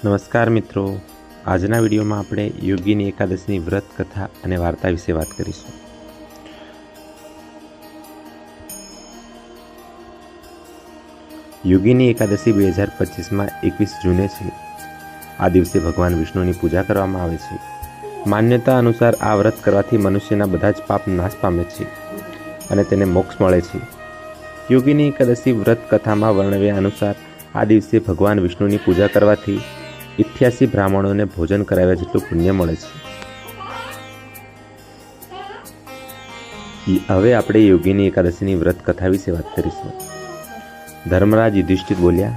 નમસ્કાર મિત્રો, આજના વિડીયોમાં આપણે યોગીની એકાદશીની વ્રત કથા અને વાર્તા વિશે વાત કરીશું. યોગીની એકાદશી 2025માં 21 જૂને છે. આ દિવસે ભગવાન વિષ્ણુની પૂજા કરવામાં આવે છે. માન્યતા અનુસાર આ વ્રત કરવાથી મનુષ્યના બધા જ પાપ નાશ પામે છે અને તેને મોક્ષ મળે છે. યોગીની એકાદશી વ્રત કથામાં વર્ણવ્યા અનુસાર આ દિવસે ભગવાન વિષ્ણુની પૂજા કરવાથી 88 બ્રાહ્મણોને ભોજન કરાવ્યા જેટલું પુણ્ય મળે છે. હવે આપણે યોગીની એકાદશીની વ્રત કથા વિશે વાત કરીશું. ધર્મરાજ યુધિષ્ઠિર બોલ્યા,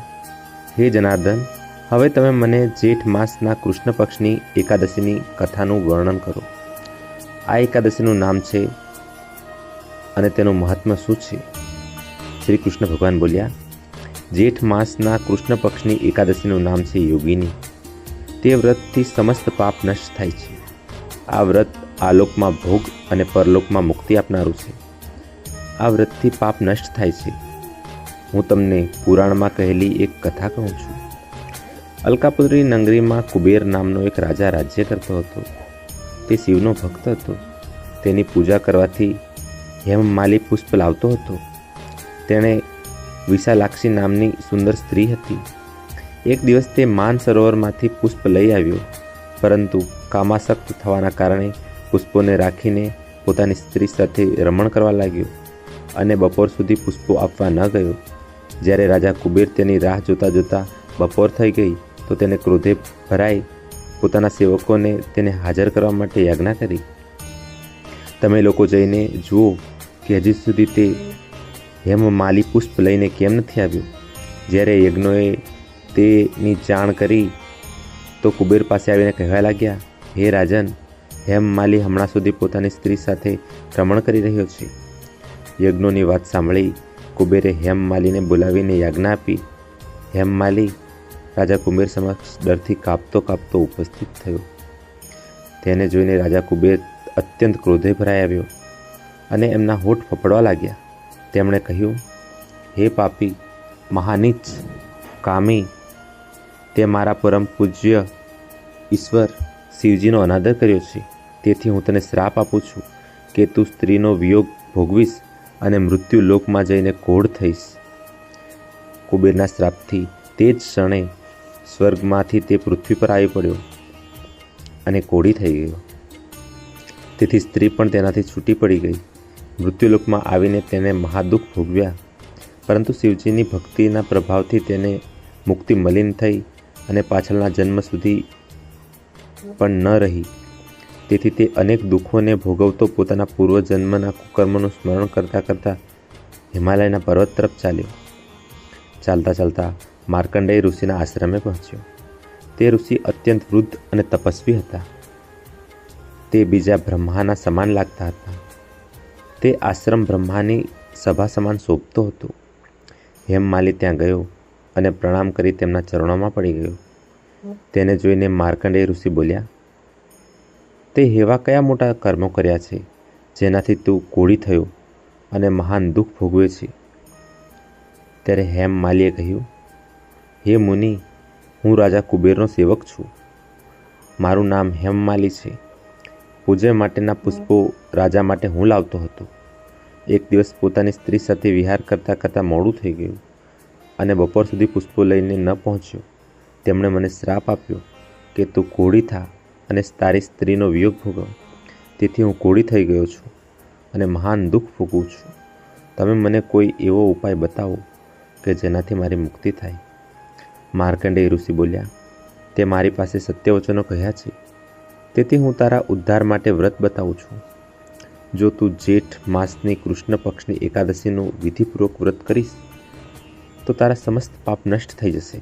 હે જનાર્દન, હવે તમે મને જેઠ માસના કૃષ્ણ પક્ષની એકાદશીની કથાનું વર્ણન કરો. આ એકાદશીનું નામ છે અને તેનું મહાત્મ્ય શું છે? શ્રી કૃષ્ણ ભગવાન બોલ્યા, જેઠ માસના કૃષ્ણ પક્ષની એકાદશીનું નામ છે યોગીની. તે વ્રતથી સમસ્ત પાપ નષ્ટ થાય છે. આ વ્રત આલોકમાં ભોગ અને પરલોકમાં મુક્તિ આપનારું છે. આ વ્રતથી પાપ નષ્ટ થાય છે. હું તમને પુરાણમાં કહેલી એક કથા કહું છું. અલકાપુરી નગરીમાં કુબેર નામનો એક રાજા રાજ્ય કરતો હતો. તે શિવનો ભક્ત હતો. તેની પૂજા કરવાથી હેમમાલી પુષ્પ લાવતો હતો. તેણે વિશાલાક્ષી નામની સુંદર સ્ત્રી હતી. એક દિવસ તે માનસરોવરમાંથી પુષ્પ લઈ આવ્યો, પરંતુ કામાસક્ત થવાના કારણે પુષ્પોને રાખીને પોતાની સ્ત્રી સાથે રમણ કરવા લાગ્યો અને બપોર સુધી પુષ્પો આપવા ન ગયો. જ્યારે રાજા કુબેર તેની રાહ જોતા જોતા બપોર થઈ ગઈ તો તેને ક્રોધે ભરાઈ પોતાના સેવકોને તેને હાજર કરવા માટે યાજ્ઞા કરી. તમે લોકો જઈને જુઓ કે હજી સુધી તે હેમમાલી પુષ્પ લઈને કેમ નથી આવ્યો. જ્યારે યજ્ઞોએ તેની જાણ કરી તો કુબેર પાસે આવીને કહેવા લાગ્યા, હે રાજન, હેમમાલી હમણાં સુધી પોતાની સ્ત્રી સાથે રમણ કરી રહ્યો છે. યજ્ઞોની વાત સાંભળી કુબેરે હેમમાલીને બોલાવીને યાજ્ઞા આપી. હેમમાલી રાજા કુબેર સમક્ષ ડરથી કાપતો કાપતો ઉપસ્થિત થયો. તેને જોઈને રાજા કુબેર અત્યંત ક્રોધે ભરાઈ આવ્યો અને એમના હોઠ ફફડવા લાગ્યા. તેમણે કહ્યું, હે પાપી, મહાનીચ, કામી, તે મારા પરમ પૂજ્ય ઈશ્વર શિવજીનો અનાદર કર્યો છે. તેથી હું તને શ્રાપ આપું છું કે તું સ્ત્રીનો વિયોગ ભોગવીશ અને મૃત્યુ લોકમાં જઈને કોઢ થઈશ. કુબેરના શ્રાપથી તે જ ક્ષણે સ્વર્ગમાંથી તે પૃથ્વી પર આવી પડ્યો અને કોઢી થઈ ગયો. તેથી સ્ત્રી પણ તેનાથી છૂટી પડી ગઈ. મૃત્યુલોકમાં આવીને તેને મહાદુઃખ ભોગવ્યા, પરંતુ શિવજીની ભક્તિના પ્રભાવથી તેને મુક્તિ મલિન થઈ અને પાછળના જન્મ સુધી પણ ન રહી. તેથી તે અનેક દુઃખોને ભોગવતો પોતાના પૂર્વજન્મના કુકર્મનું સ્મરણ કરતાં કરતાં હિમાલયના પર્વત તરફ ચાલ્યો. ચાલતા ચાલતા માર્કંડેય ઋષિના આશ્રમે પહોંચ્યો. તે ઋષિ અત્યંત વૃદ્ધ અને તપસ્વી હતા. તે બીજા બ્રહ્માના સમાન લાગતા હતા. તે આશ્રમ બ્રહ્માની સભા સમાન શોભતો હતો. હેમમાલી ત્યાં ગયો અને પ્રણામ કરી તેમના ચરણોમાં પડી ગયો. તેને જોઈને માર્કંડેય ઋષિ બોલ્યા, તે એવા કયા મોટા કર્મો કર્યા છે જેનાથી તું કોઢી થયો અને મહાન દુઃખ ભોગવે છે? ત્યારે હેમમાલીએ કહ્યું, હે મુનિ, હું રાજા કુબેરનો સેવક છું. મારું નામ હેમમાલી છે. પૂજા માટેના પુષ્પો રાજા માટે હું લાવતો હતો. એક દિવસ પોતાની સ્ત્રી સાથે વિહાર કરતાં કરતાં મોડું થઈ ગયું અને બપોર સુધી પુષ્પો લઈને ન પહોંચ્યો. તેમણે મને શ્રાપ આપ્યો કે તું કોઢી થા અને તારી સ્ત્રીનો વિયોગ ભોગવ. તેથી હું કોઢી થઈ ગયો છું અને મહાન દુઃખ ભોગવું છું. તમે મને કોઈ એવો ઉપાય બતાવો કે જેનાથી મારી મુક્તિ થાય. માર્કંડેય ઋષિ બોલ્યા, તે મારી પાસે સત્યવચનો કહ્યા છે, તેથી હું તારા ઉદ્ધાર માટે વ્રત બતાવું છું. જો તું જેઠ માસની કૃષ્ણ પક્ષની એકાદશીનું વિધિપૂર્વક વ્રત કરીશ તો તારા સમસ્ત પાપ નષ્ટ થઈ જશે.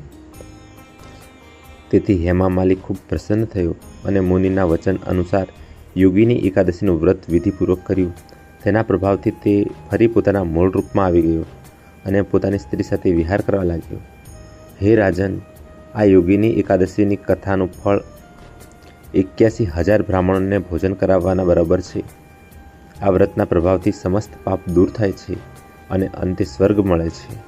તેથી હેમમાલી ખૂબ પ્રસન્ન થયો અને મુનિના વચન અનુસાર યોગીની એકાદશીનું વ્રત વિધિપૂર્વક કર્યું. તેના પ્રભાવથી તે ફરી પોતાના મૂળ રૂપમાં આવી ગયો અને પોતાની સ્ત્રી સાથે વિહાર કરવા લાગ્યો. હે રાજન, આ યોગીની એકાદશીની કથાનું ફળ 81,000 બ્રાહ્મણોને ભોજન કરાવવાના બરાબર છે. આ વ્રતના પ્રભાવથી સમસ્ત પાપ દૂર થાય છે અને અંતે સ્વર્ગ મળે છે.